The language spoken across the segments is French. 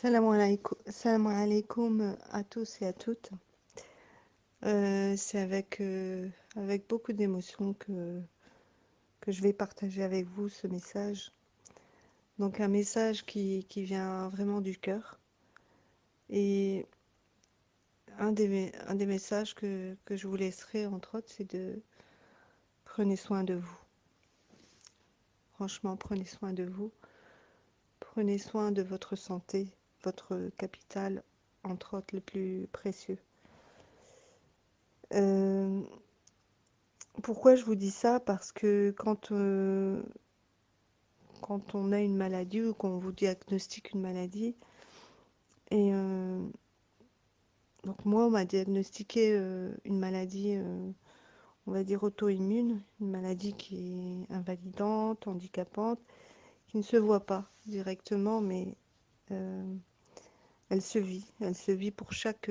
Salam alaikum à tous et à toutes. C'est avec beaucoup d'émotion que je vais partager avec vous ce message. Donc un message qui vient vraiment du cœur. Et un des messages que je vous laisserai, entre autres, c'est de prenez soin de vous. Franchement, prenez soin de vous. Prenez soin de votre santé, votre capital, entre autres, le plus précieux. Euh, Pourquoi je vous dis ça? Parce que quand on a une maladie ou qu'on vous diagnostique une maladie, et donc moi, on m'a diagnostiqué une maladie, on va dire auto-immune, une maladie qui est invalidante, handicapante, qui ne se voit pas directement, mais euh, elle se vit pour chaque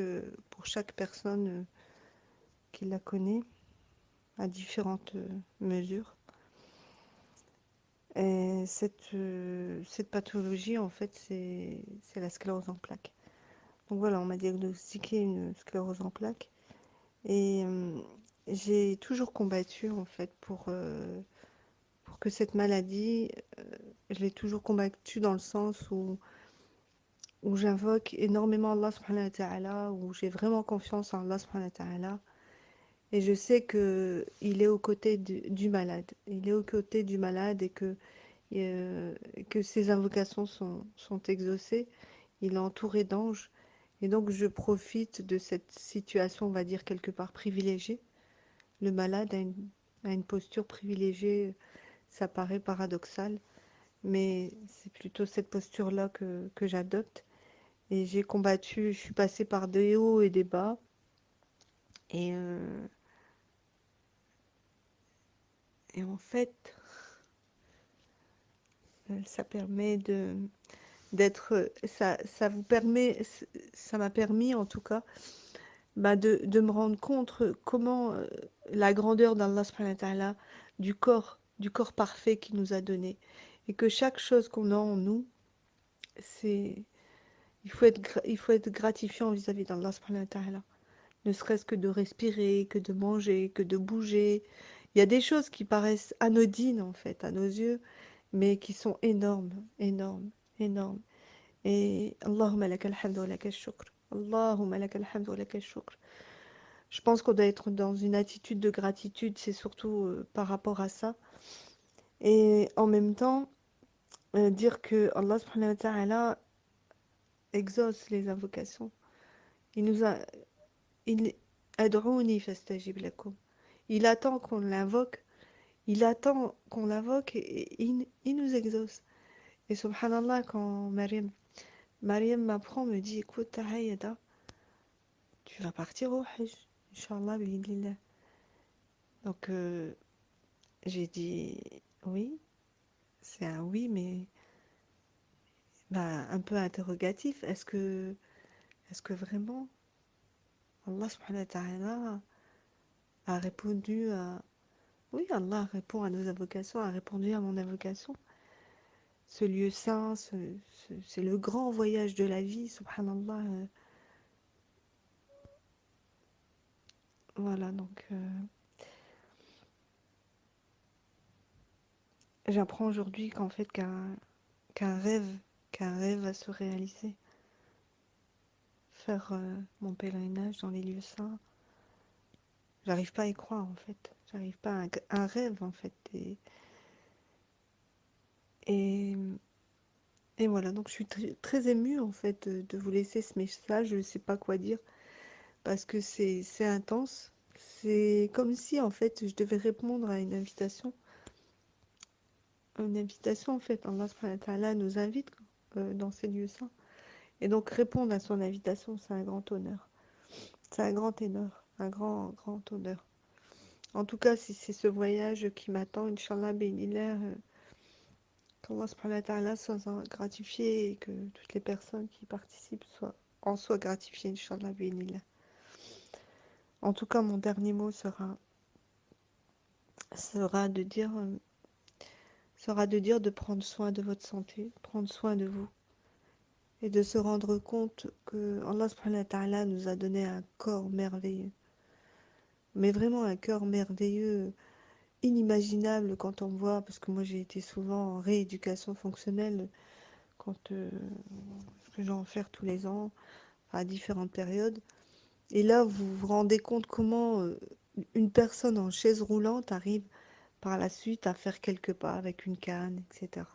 personne qui la connaît à différentes mesures. Et cette pathologie, en fait, c'est la sclérose en plaques. Donc voilà, on m'a diagnostiqué une sclérose en plaques. Et j'ai toujours combattu, en fait, pour que cette maladie, je l'ai toujours combattue dans le sens où j'invoque énormément Allah subhanahu wa ta'ala, où j'ai vraiment confiance en Allah subhanahu wa ta'ala. Et je sais qu'il est aux côtés du malade. Il est aux côtés du malade et que ses invocations sont exaucées. Il est entouré d'anges. Et donc, je profite de cette situation, on va dire, quelque part privilégiée. Le malade a une posture privilégiée. Ça paraît paradoxal, mais c'est plutôt cette posture-là que j'adopte. Et j'ai combattu, je suis passée par des hauts et des bas. Et, euh, et en fait, ça permet ça vous permet, ça m'a permis en tout cas bah, de me rendre compte comment la grandeur d'Allah subhanahu wa ta'ala, du corps parfait qu'il nous a donné. Et que chaque chose qu'on a en nous, c'est, il faut être gratifiant vis-à-vis d'Allah subhanahu wa ta'ala. Ne serait-ce que de respirer, que de manger, que de bouger. Il y a des choses qui paraissent anodines en fait à nos yeux, mais qui sont énormes, énormes, énormes. Et Allahumma lakal hamd wa lakal shukr. Allahumma lakal hamd wa lakal shukr. Je pense qu'on doit être dans une attitude de gratitude, c'est surtout par rapport à ça. Et en même temps, dire que Allah subhanahu wa ta'ala exauce les invocations. Il nous a. Il, Ad'ouni fastajib lakum. Il attend qu'on l'invoque. Il attend qu'on l'invoque et il nous exauce. Et subhanallah, quand Mariam m'apprend, me dit écoute, Tahayada, tu vas partir au Hajj. Inch'Allah, bi'idhnillah. Donc, j'ai dit oui. C'est un oui, mais bah, un peu interrogatif. Est-ce que vraiment Allah subhanahu wa ta'ala a répondu à... Oui, Allah répond à nos invocations, a répondu à mon invocation. Ce lieu saint, c'est le grand voyage de la vie, subhanallah. Voilà, donc j'apprends aujourd'hui qu'en fait qu'un rêve, qu'un rêve va se réaliser. Faire mon pèlerinage dans les lieux saints, j'arrive pas à y croire en fait. J'arrive pas à un rêve en fait. Et, et voilà, donc je suis très émue en fait de vous laisser ce message. Je ne sais pas quoi dire parce que c'est intense. C'est comme si en fait je devais répondre à une invitation. Une invitation en fait. Allah subhanahu wa ta'ala nous invite dans ces lieux saints. Et donc répondre à son invitation, c'est un grand honneur. C'est un grand honneur. Un grand, grand honneur. En tout cas, si c'est ce voyage qui m'attend, Inch'Allah, bénillah, qu'Allah subhanahu wa ta'ala soit gratifié et que toutes les personnes qui participent en soient gratifiées, Inch'Allah, bénillah. En tout cas, mon dernier mot sera de dire, de prendre soin de votre santé, prendre soin de vous. et de se rendre compte que Allah subhanahu wa ta'ala nous a donné un corps merveilleux. Mais vraiment un cœur merveilleux, inimaginable quand on voit, parce que moi j'ai été souvent en rééducation fonctionnelle, quand que j'en faire tous les ans, à différentes périodes. Et là, vous vous rendez compte comment une personne en chaise roulante arrive par la suite à faire quelques pas avec une canne, etc.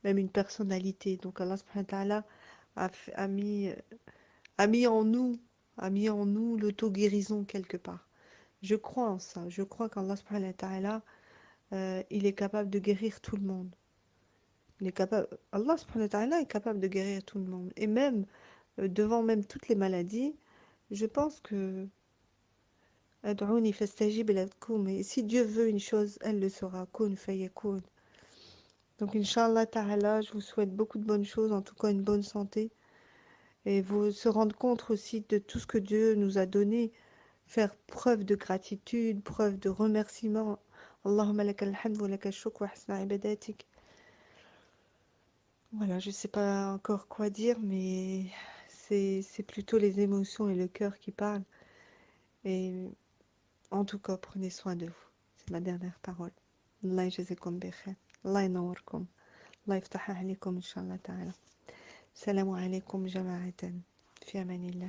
Même une personnalité. Donc Allah subhanahu wa ta'ala a mis en nous, a mis en nous l'auto-guérison quelque part. Je crois en ça. Je crois qu'Allah subhanahu wa ta'ala, il est capable de guérir tout le monde. Allah subhanahu wa ta'ala est capable de guérir tout le monde. Et même, devant même toutes les maladies, je pense que Ad'ouni fastajib lakum. Et si Dieu veut une chose, elle le sera. Kun fayakun. Donc, Inch'Allah ta'ala, je vous souhaite beaucoup de bonnes choses, en tout cas une bonne santé. Et vous se rendre compte aussi de tout ce que Dieu nous a donné. Faire preuve de gratitude, preuve de remerciement. Allahumma lakal hamd wa lakal shukr wa hasna ibadatik. Voilà, je sais pas encore quoi dire, mais c'est plutôt les émotions et le cœur qui parlent. Et en tout cas, prenez soin de vous. C'est ma dernière parole. Allah yjazikum bi khair. Allah yanawwarkum. Allah yaftah alaykum, Inch'Allah ta'ala. Salam alaykum jama'atan. Fi amanillah.